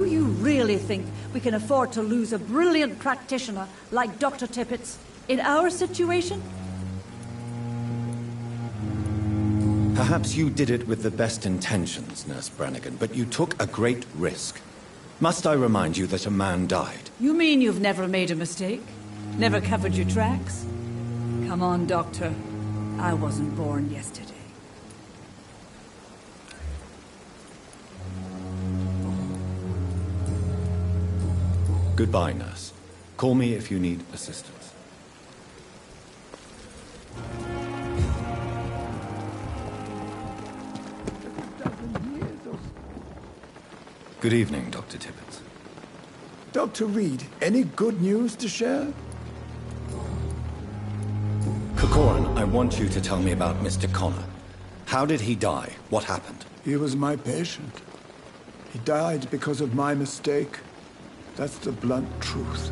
Do you really think we can afford to lose a brilliant practitioner like Dr. Tippett in our situation? Perhaps you did it with the best intentions, Nurse Brannigan, but you took a great risk. Must I remind you that a man died? You mean you've never made a mistake? Never covered your tracks? Come on, Doctor. I wasn't born yesterday. Goodbye, nurse. Call me if you need assistance. Good evening, Dr. Tippett. Dr. Reed, any good news to share? Corcoran, I want you to tell me about Mr. Connor. How did he die? What happened? He was my patient. He died because of my mistake. That's the blunt truth.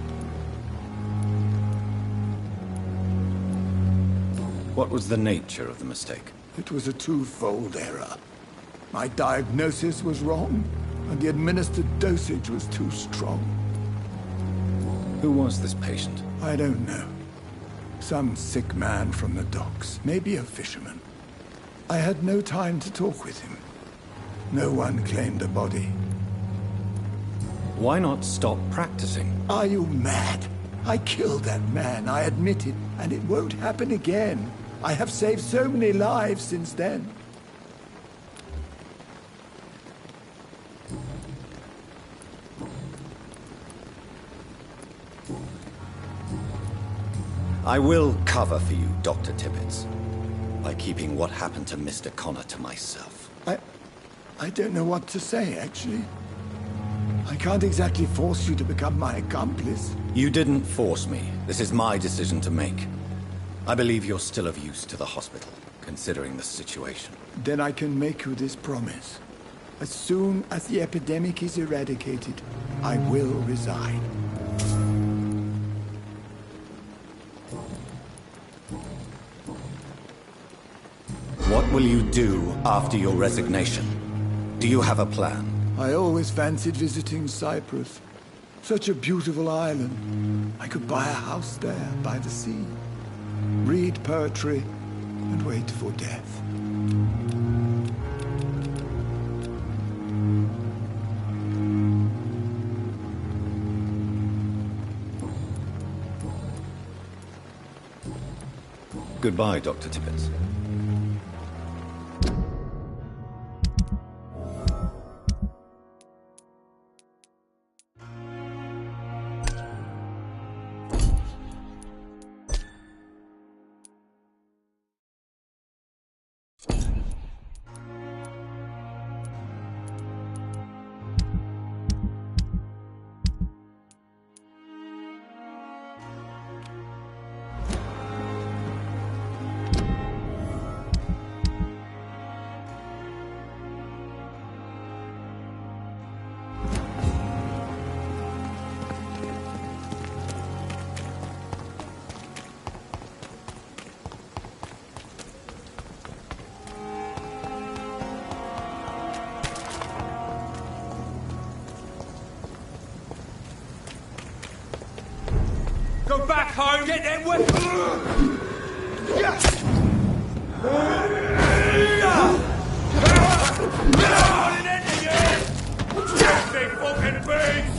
What was the nature of the mistake? It was a twofold error. My diagnosis was wrong, and the administered dosage was too strong. Who was this patient? I don't know. Some sick man from the docks, maybe a fisherman. I had no time to talk with him. No one claimed a body. Why not stop practicing? Are you mad? I killed that man, I admit it, and it won't happen again. I have saved so many lives since then. I will cover for you, Dr. Tippett, by keeping what happened to Mr. Connor to myself. I don't know what to say, actually. I can't exactly force you to become my accomplice. You didn't force me. This is my decision to make. I believe you're still of use to the hospital, considering the situation. Then I can make you this promise. As soon as the epidemic is eradicated, I will resign. What will you do after your resignation? Do you have a plan? I always fancied visiting Cyprus. Such a beautiful island. I could buy a house there, by the sea. Read poetry, and wait for death. Goodbye, Dr. Tippett. Go back home, get them weapons! Big fucking beast!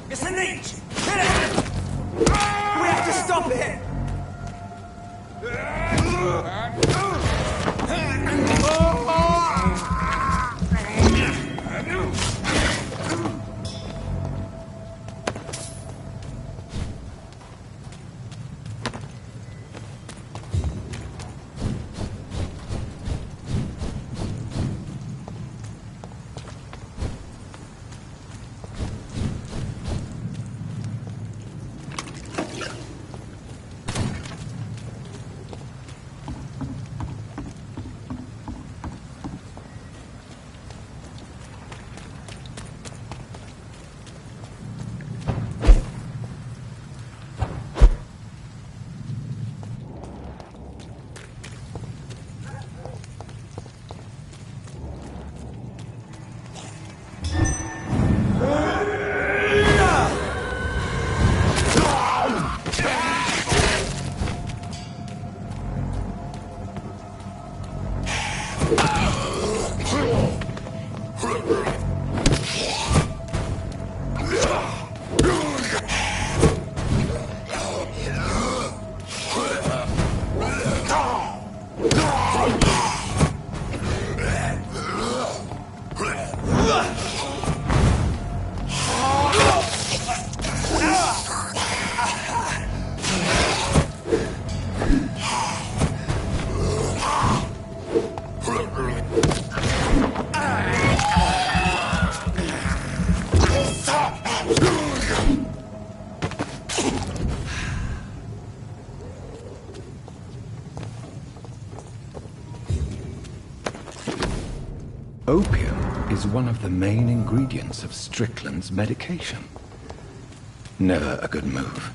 It's an inch! We have to stop! Drop it! Opium is one of the main ingredients of Strickland's medication. Never a good move.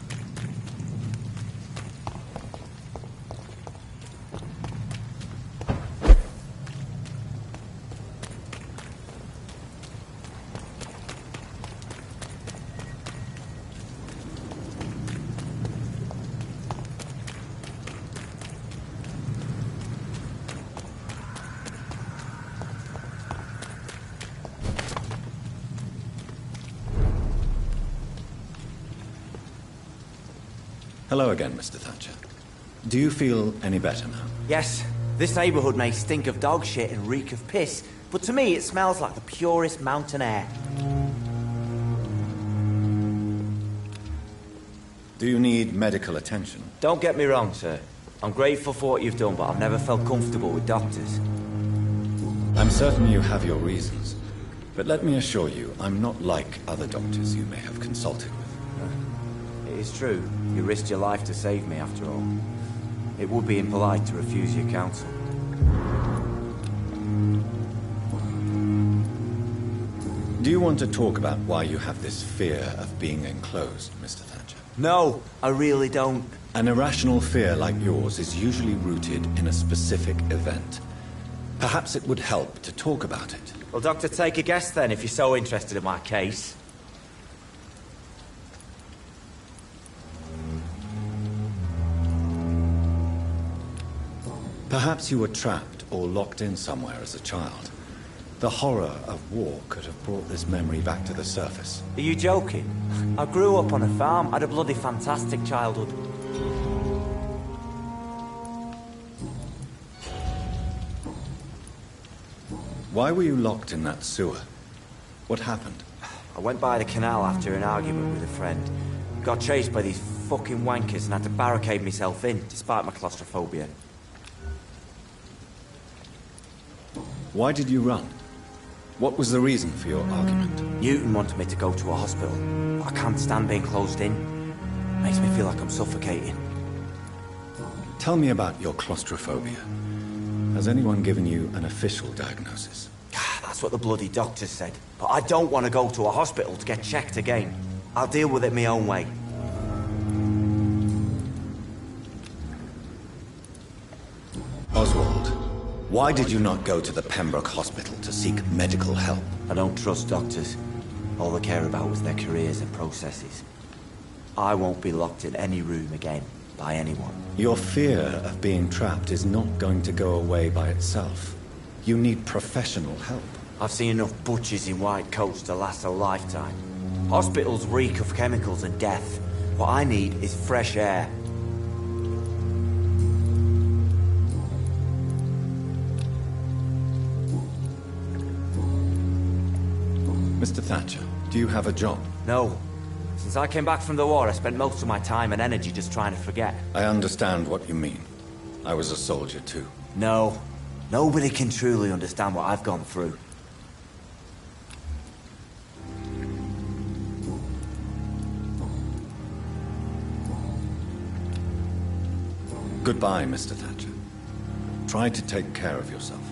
Hello again, Mr. Thatcher. Do you feel any better now? Yes, this neighborhood may stink of dog shit and reek of piss, but to me it smells like the purest mountain air. Do you need medical attention? Don't get me wrong, sir. I'm grateful for what you've done, but I've never felt comfortable with doctors. I'm certain you have your reasons. But let me assure you, I'm not like other doctors you may have consulted with. It is true. You risked your life to save me, after all. It would be impolite to refuse your counsel. Do you want to talk about why you have this fear of being enclosed, Mr. Thatcher? No, I really don't. An irrational fear like yours is usually rooted in a specific event. Perhaps it would help to talk about it. Well, Doctor, take a guess then, if you're so interested in my case. Perhaps you were trapped or locked in somewhere as a child. The horror of war could have brought this memory back to the surface. Are you joking? I grew up on a farm, had a bloody fantastic childhood. Why were you locked in that sewer? What happened? I went by the canal after an argument with a friend. Got chased by these fucking wankers and had to barricade myself in, despite my claustrophobia. Why did you run? What was the reason for your argument? Newton wanted me to go to a hospital, but I can't stand being closed in. Makes me feel like I'm suffocating. Tell me about your claustrophobia. Has anyone given you an official diagnosis? That's what the bloody doctor said. But I don't want to go to a hospital to get checked again. I'll deal with it my own way. Oswald, why did you not go to the Pembroke Hospital to seek medical help? I don't trust doctors. All they care about is their careers and processes. I won't be locked in any room again by anyone. Your fear of being trapped is not going to go away by itself. You need professional help. I've seen enough butchers in white coats to last a lifetime. Hospitals reek of chemicals and death. What I need is fresh air. Mr. Thatcher, do you have a job? No. Since I came back from the war, I spent most of my time and energy just trying to forget. I understand what you mean. I was a soldier too. No. Nobody can truly understand what I've gone through. Goodbye, Mr. Thatcher. Try to take care of yourself.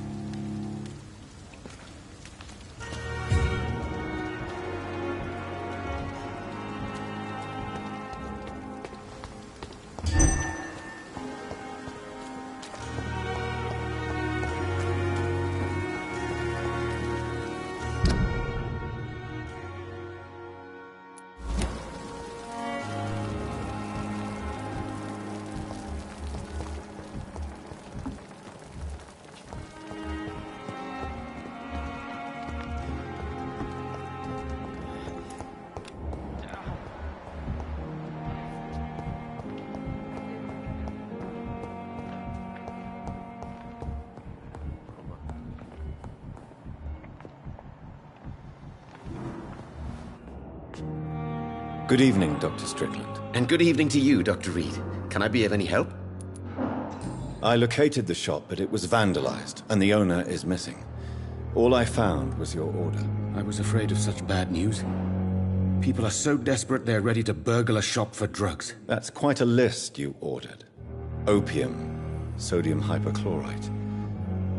Good evening, Dr. Strickland. And good evening to you, Dr. Reed. Can I be of any help? I located the shop, but it was vandalized, and the owner is missing. All I found was your order. I was afraid of such bad news. People are so desperate they're ready to burgle a shop for drugs. That's quite a list you ordered. Opium, sodium hypochlorite.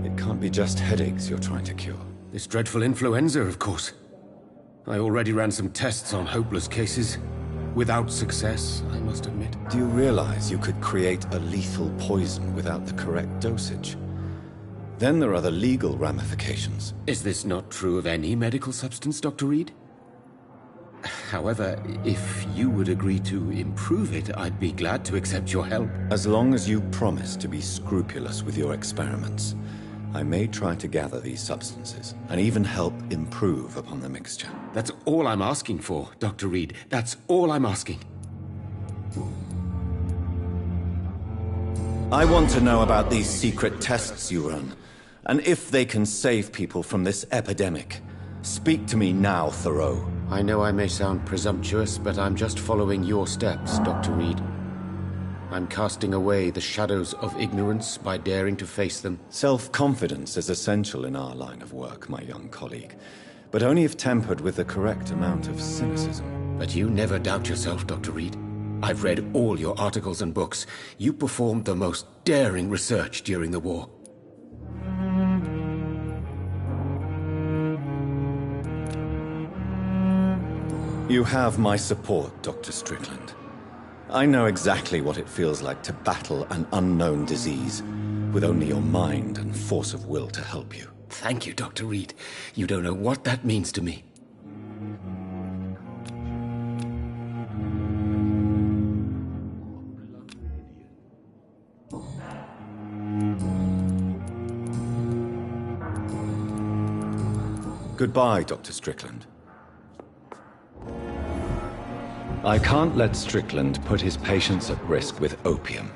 It can't be just headaches you're trying to cure. This dreadful influenza, of course. I already ran some tests on hopeless cases. Without success, I must admit. Do you realize you could create a lethal poison without the correct dosage? Then there are the legal ramifications. Is this not true of any medical substance, Dr. Reed? However, if you would agree to improve it, I'd be glad to accept your help. As long as you promise to be scrupulous with your experiments, I may try to gather these substances, and even help improve upon the mixture. That's all I'm asking for, Dr. Reed. That's all I'm asking. I want to know about these secret tests you run, and if they can save people from this epidemic. Speak to me now, Thoreau. I know I may sound presumptuous, but I'm just following your steps, Dr. Reed. I'm casting away the shadows of ignorance by daring to face them. Self-confidence is essential in our line of work, my young colleague, but only if tempered with the correct amount of cynicism. But you never doubt yourself, Dr. Reed. I've read all your articles and books. You performed the most daring research during the war. You have my support, Dr. Strickland. I know exactly what it feels like to battle an unknown disease, with only your mind and force of will to help you. Thank you, Dr. Reed. You don't know what that means to me. Goodbye, Dr. Strickland. I can't let Strickland put his patients at risk with opium.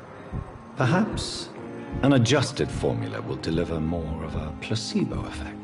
Perhaps an adjusted formula will deliver more of a placebo effect.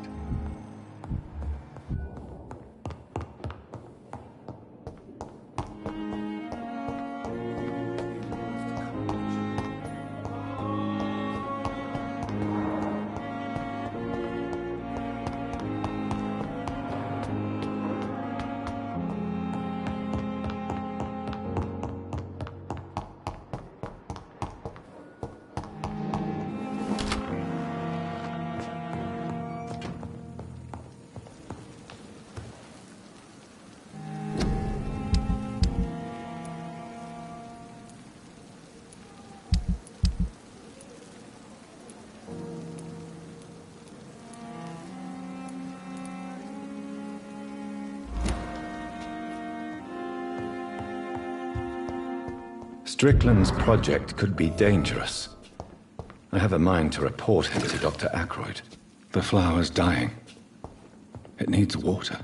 Strickland's project could be dangerous. I have a mind to report him to Dr. Ackroyd. The flower's dying. It needs water.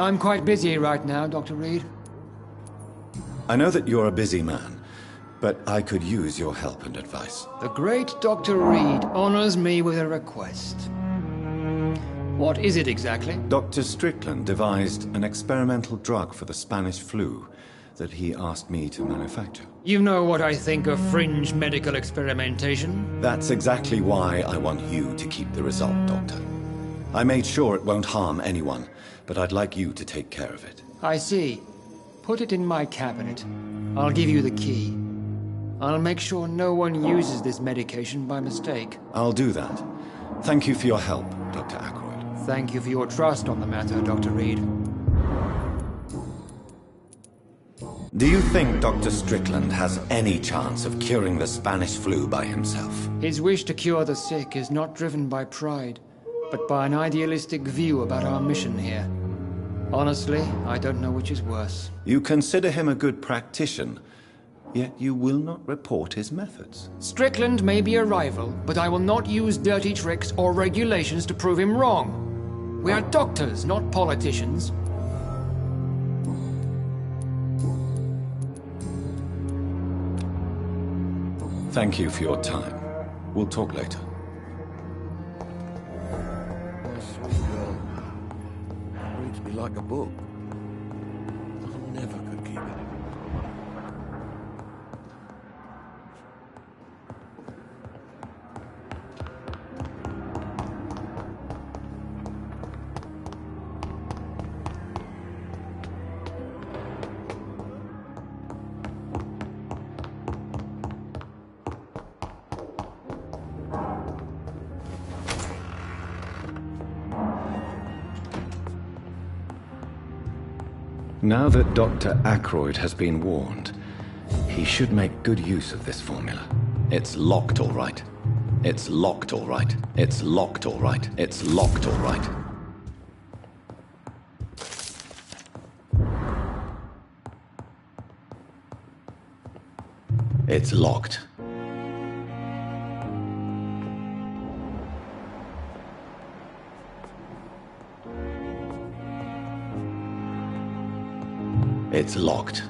I'm quite busy right now, Dr. Reed. I know that you're a busy man, but I could use your help and advice. The great Dr. Reed honors me with a request. What is it exactly? Dr. Strickland devised an experimental drug for the Spanish flu that he asked me to manufacture. You know what I think of fringe medical experimentation? That's exactly why I want you to keep the result, Doctor. I made sure it won't harm anyone, but I'd like you to take care of it. I see. Put it in my cabinet. I'll give you the key. I'll make sure no one uses this medication by mistake. I'll do that. Thank you for your help, Dr. Ackroyd. Thank you for your trust on the matter, Dr. Reed. Do you think Dr. Strickland has any chance of curing the Spanish flu by himself? His wish to cure the sick is not driven by pride, but by an idealistic view about our mission here. Honestly, I don't know which is worse. You consider him a good practitioner, yet you will not report his methods. Strickland may be a rival, but I will not use dirty tricks or regulations to prove him wrong. We are doctors, not politicians. Thank you for your time. We'll talk later. Sweet girl. Reads me like a book. I never could keep it. Now that Dr. Ackroyd has been warned, he should make good use of this formula. It's locked all right. It's locked all right. It's locked all right. It's locked all right. It's locked. It's locked.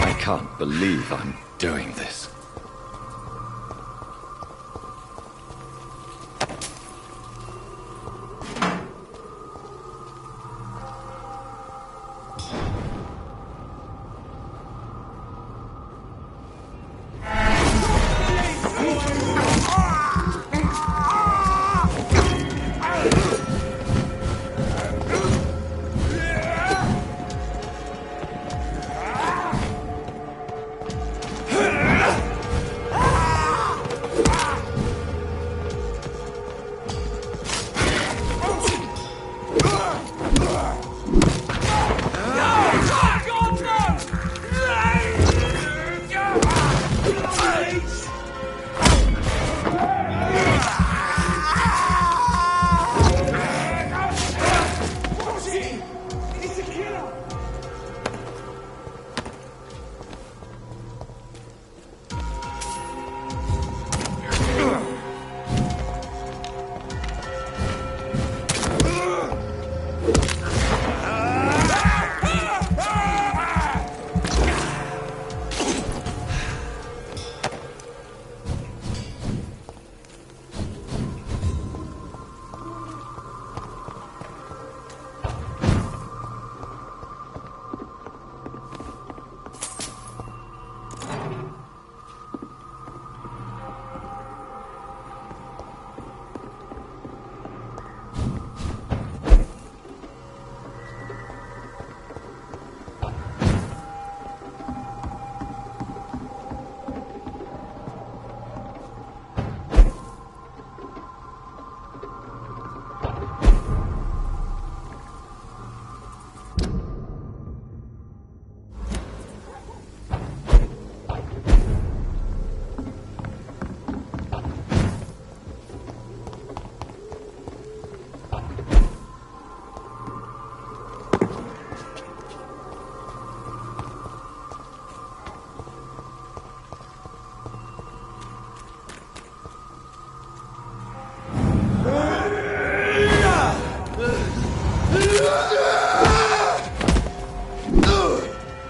I can't believe I'm doing this.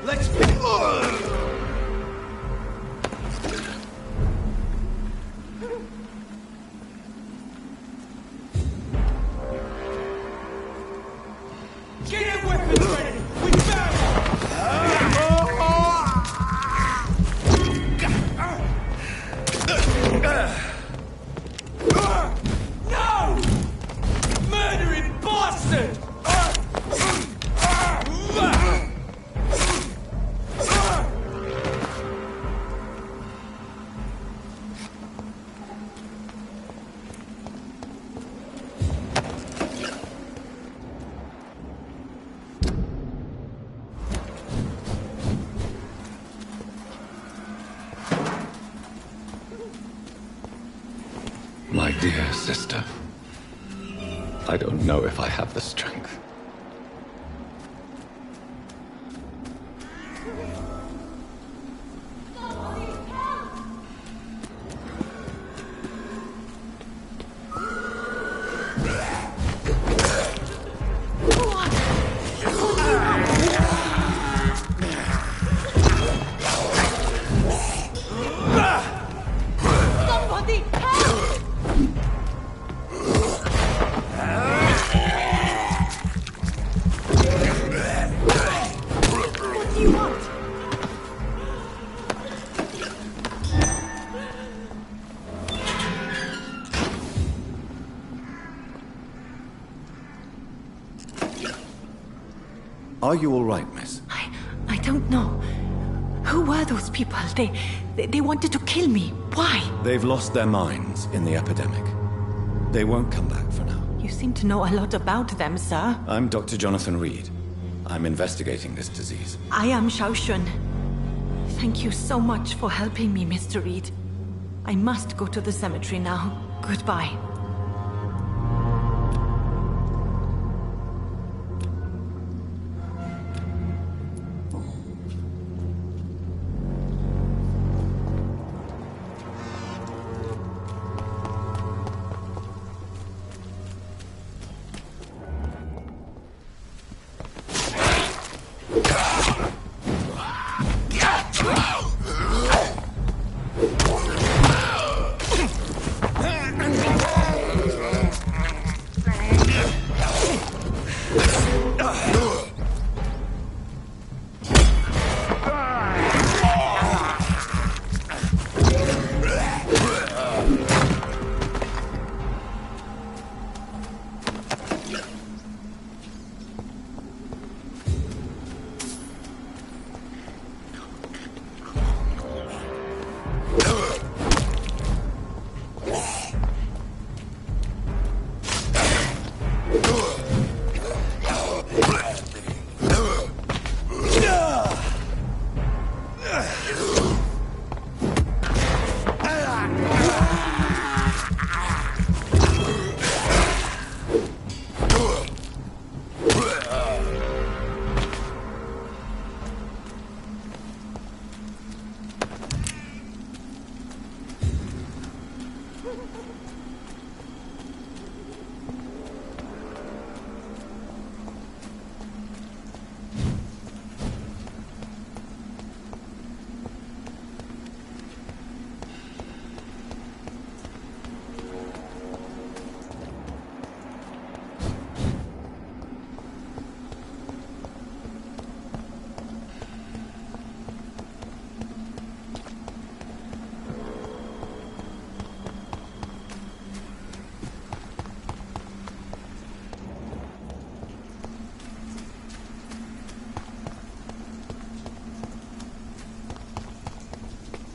Let's be... Get your weapons ready! We found No! Murdering bastard! My dear sister, I don't know if I have the strength. Are you all right, miss? I don't know. Who were those people? They wanted to kill me. Why? They've lost their minds in the epidemic. They won't come back for now. You seem to know a lot about them, sir. I'm Dr. Jonathan Reed. I'm investigating this disease. I am Xiaoxun. Thank you so much for helping me, Mr. Reed. I must go to the cemetery now. Goodbye.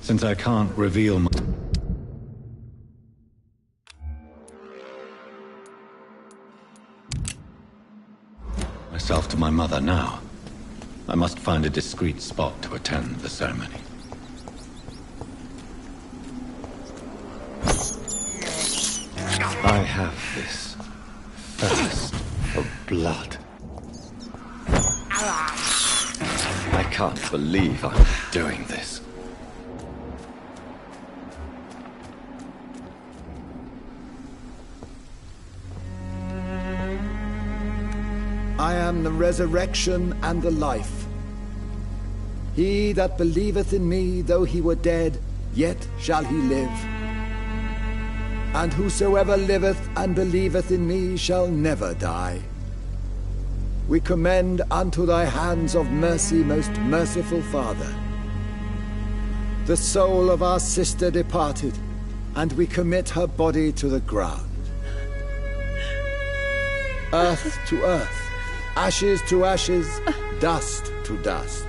Since I can't reveal myself to my mother now, I must find a discreet spot to attend the ceremony. I have this thirst for blood. I can't believe I'm doing this. I am the resurrection and the life. He that believeth in me, though he were dead, yet shall he live. And whosoever liveth and believeth in me shall never die. We commend unto thy hands of mercy, most merciful Father, the soul of our sister departed, and we commit her body to the ground. Earth to earth, ashes to ashes, dust to dust.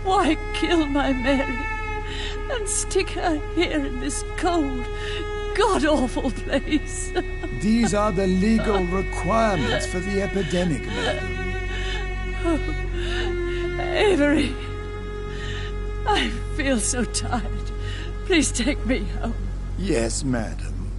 Why kill my Mary and stick her here in this cold, god-awful place? These are the legal requirements for the epidemic, madam. Oh, Avery, I feel so tired. Please take me home. Yes, madam.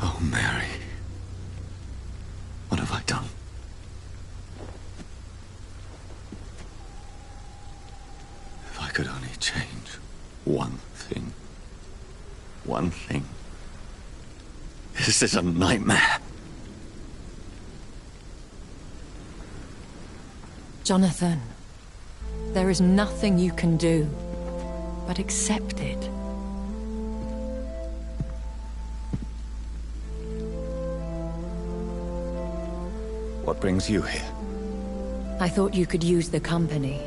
Oh, Mary. What have I done? If I could only change one thing. One thing. This is a nightmare. Jonathan, there is nothing you can do but accept it. What brings you here? I thought you could use the company.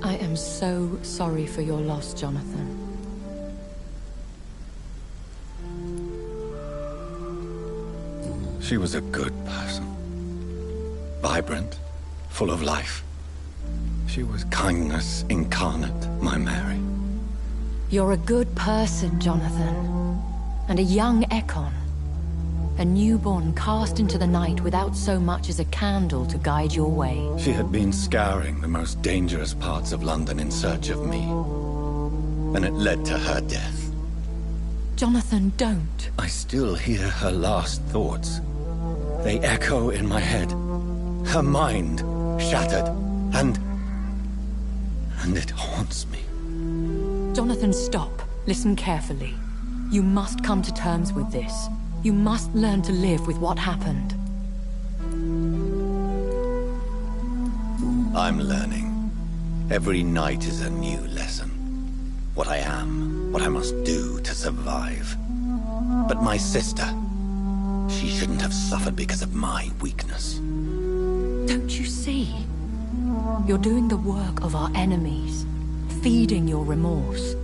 I am so sorry for your loss, Jonathan. She was a good person. Vibrant, full of life. She was kindness incarnate, my Mary. You're a good person, Jonathan. And a young Ekon. A newborn cast into the night without so much as a candle to guide your way. She had been scouring the most dangerous parts of London in search of me. And it led to her death. Jonathan, don't. I still hear her last thoughts. They echo in my head. Her mind shattered, and it haunts me. Jonathan, stop. Listen carefully. You must come to terms with this. You must learn to live with what happened. I'm learning. Every night is a new lesson. What I am, what I must do to survive. But my sister, she shouldn't have suffered because of my weakness. Don't you see? You're doing the work of our enemies, feeding your remorse.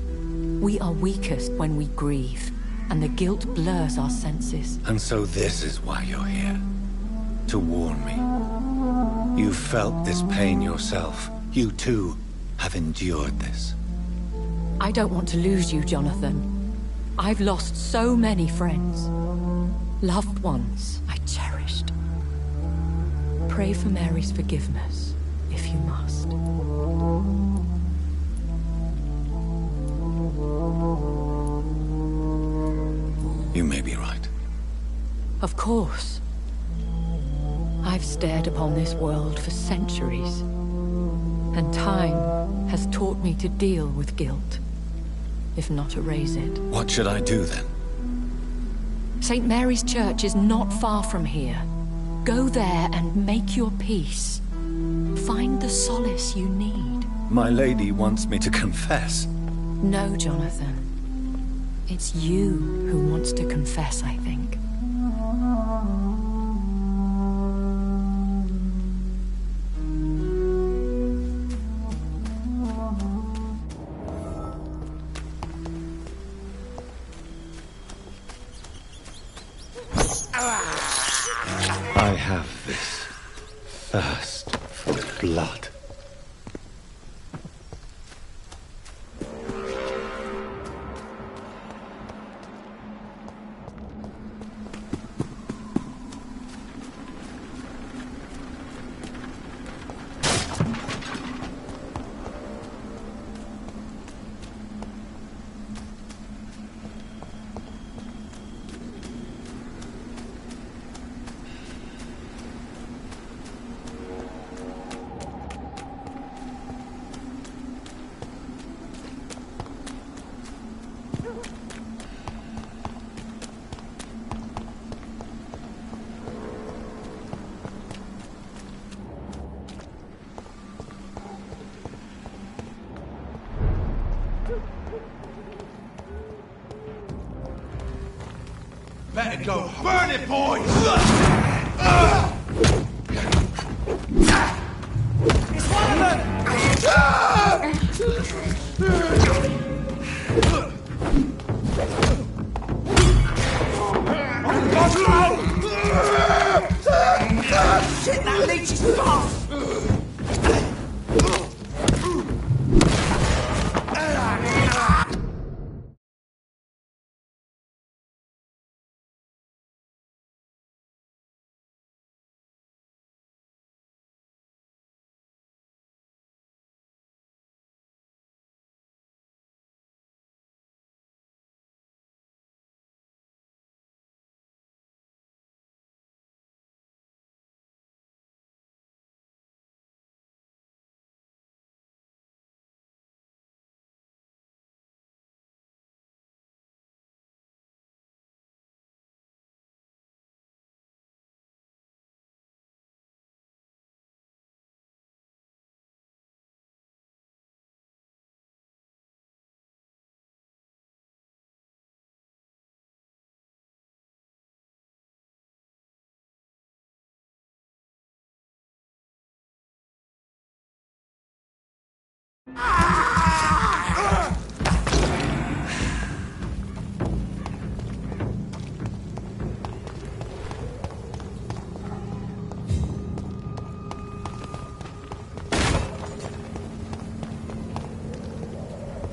We are weakest when we grieve, and the guilt blurs our senses. And so this is why you're here. To warn me. You felt this pain yourself. You too have endured this. I don't want to lose you, Jonathan. I've lost so many friends. Loved ones I cherished. Pray for Mary's forgiveness, if you must. You may be right. Of course. I've stared upon this world for centuries, and time has taught me to deal with guilt, if not erase it. What should I do then? St. Mary's Church is not far from here. Go there and make your peace. Find the solace you need. My lady wants me to confess. No, Jonathan. It's you who wants to confess, I think. I have this thirst for blood. go. Burn it, boys! It's one of them! Shit, that leech is fast!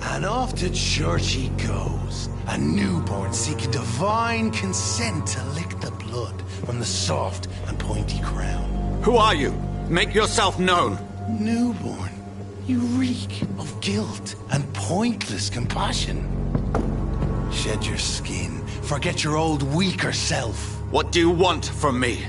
And off to church he goes, a newborn seeking divine consent to lick the blood from the soft and pointy crown. Who are you? Make yourself known. Newborn, you reek of guilt and pointless compassion. Shed your skin, forget your old weaker self. What do you want from me?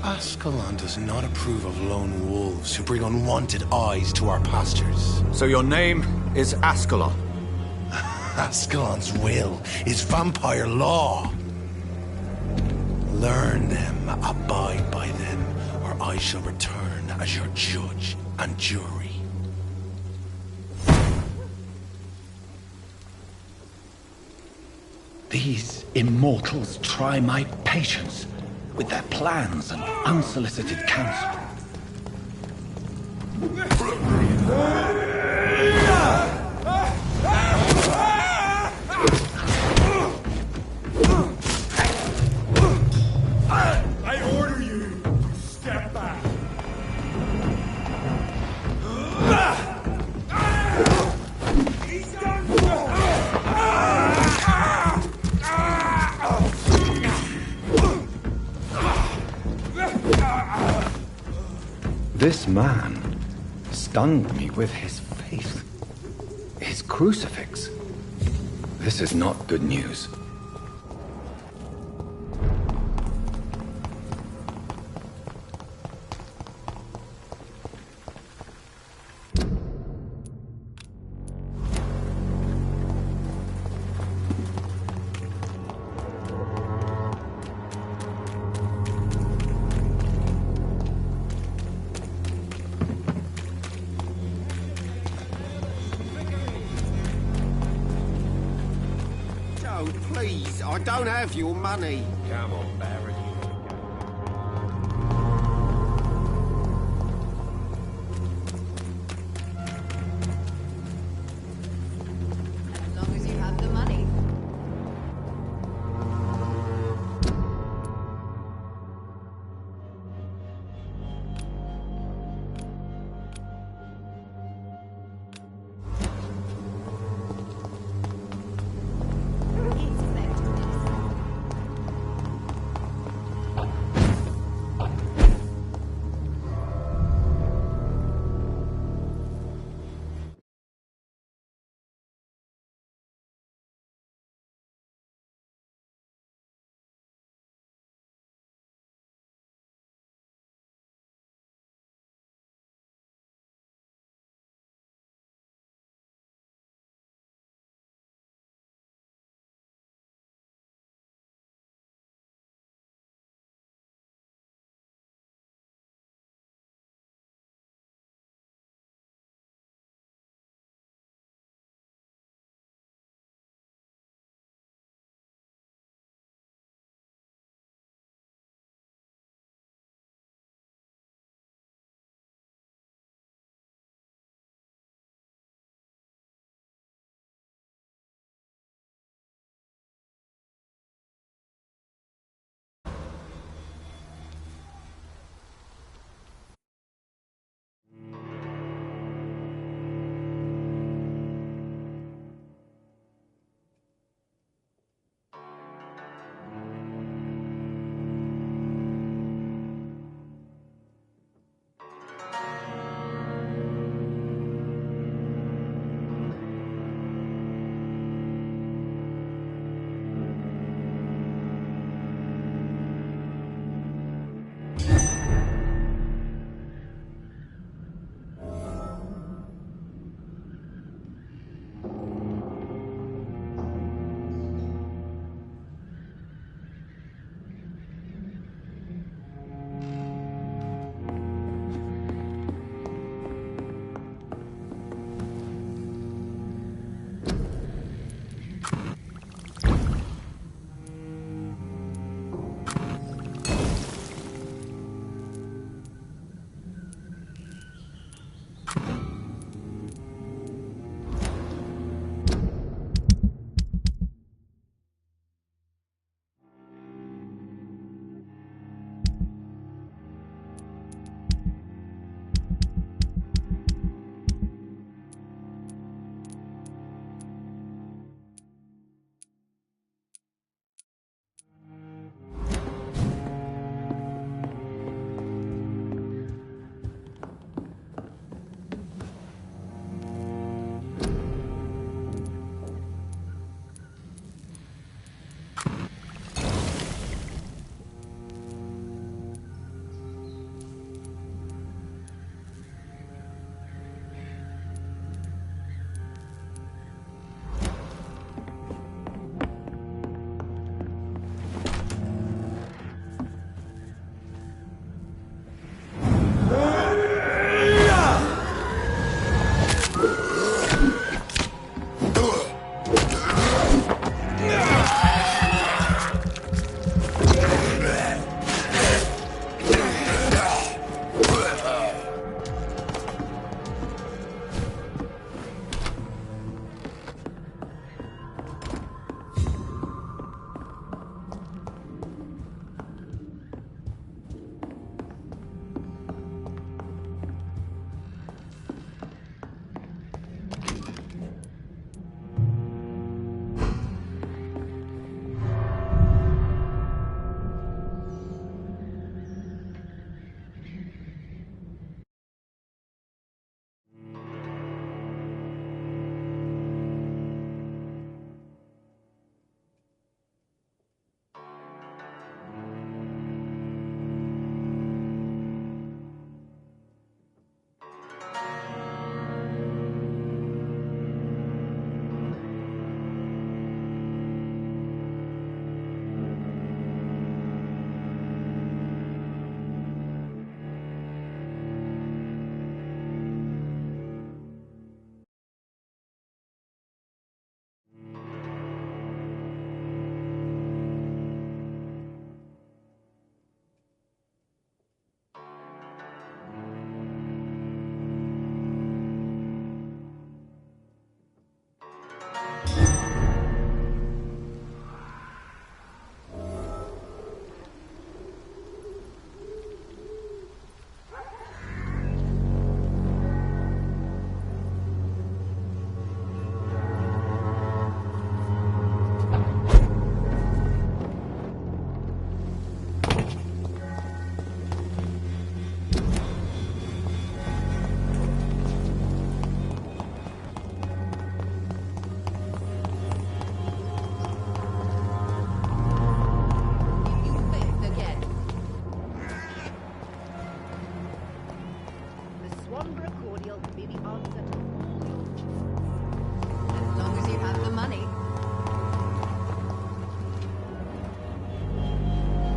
Ascalon does not approve of lone wolves who bring unwanted eyes to our pastures. So your name is Ascalon? Ascalon's will is vampire law. Learn them, abide by them, or I shall return as your judge and jury. These immortals try my patience with their plans and unsolicited counsel. I order you to step back. He's done for. This man stunned me with his faith. His crucifix. This is not good news. Please, I don't have your money. Come on, Barry. As long as you have the money. offer a cordial can be the answer to as long as you have the money.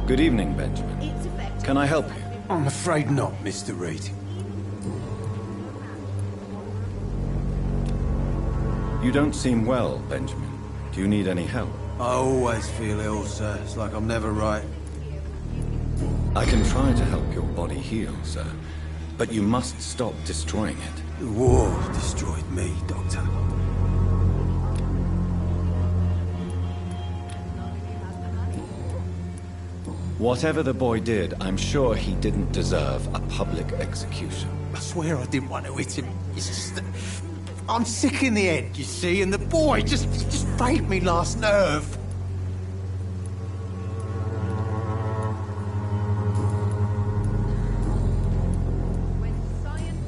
Good evening, Benjamin. It's effective. Can I help you? I'm afraid not, Mr. Reed. You don't seem well, Benjamin. Do you need any help? I always feel ill, sir. It's like I'm never right. I can try to help your body heal, sir. But you must stop destroying it. The war destroyed me, Doctor. Whatever the boy did, I'm sure he didn't deserve a public execution. I swear I didn't want to hit him. It's just that I'm sick in the head, you see, and the boy just frayed me last nerve.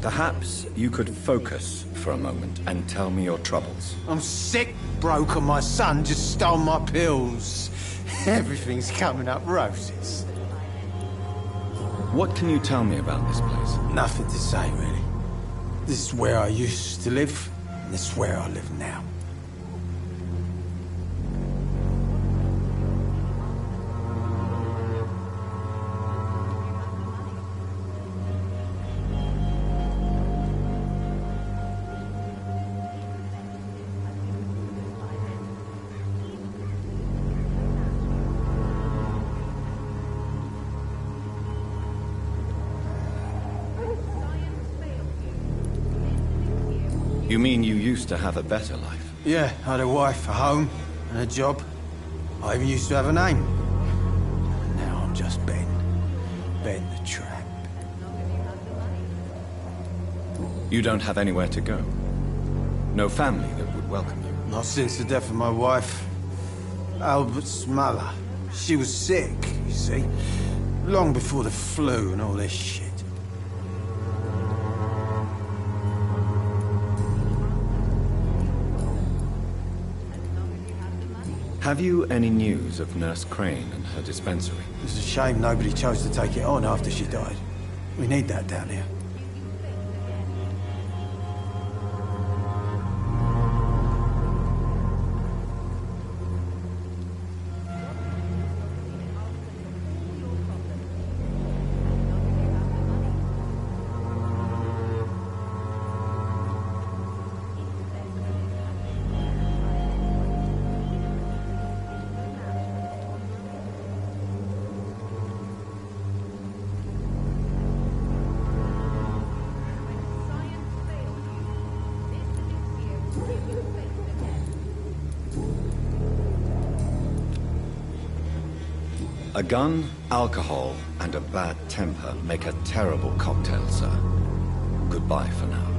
Perhaps you could focus for a moment and tell me your troubles. I'm sick, broke, and my son just stole my pills. Everything's coming up roses. What can you tell me about this place? Nothing to say, really. This is where I used to live, and this is where I live now. You mean you used to have a better life? Yeah, I had a wife, a home, and a job. I even used to have a name. Now I'm just Ben. Ben the Tramp. You don't have anywhere to go? No family that would welcome you? Not since the death of my wife, Albert's mother. She was sick, you see. Long before the flu and all this shit. Have you any news of Nurse Crane and her dispensary? It's a shame nobody chose to take it on after she died. We need that down here. A gun, alcohol, and a bad temper make a terrible cocktail, sir. Goodbye for now.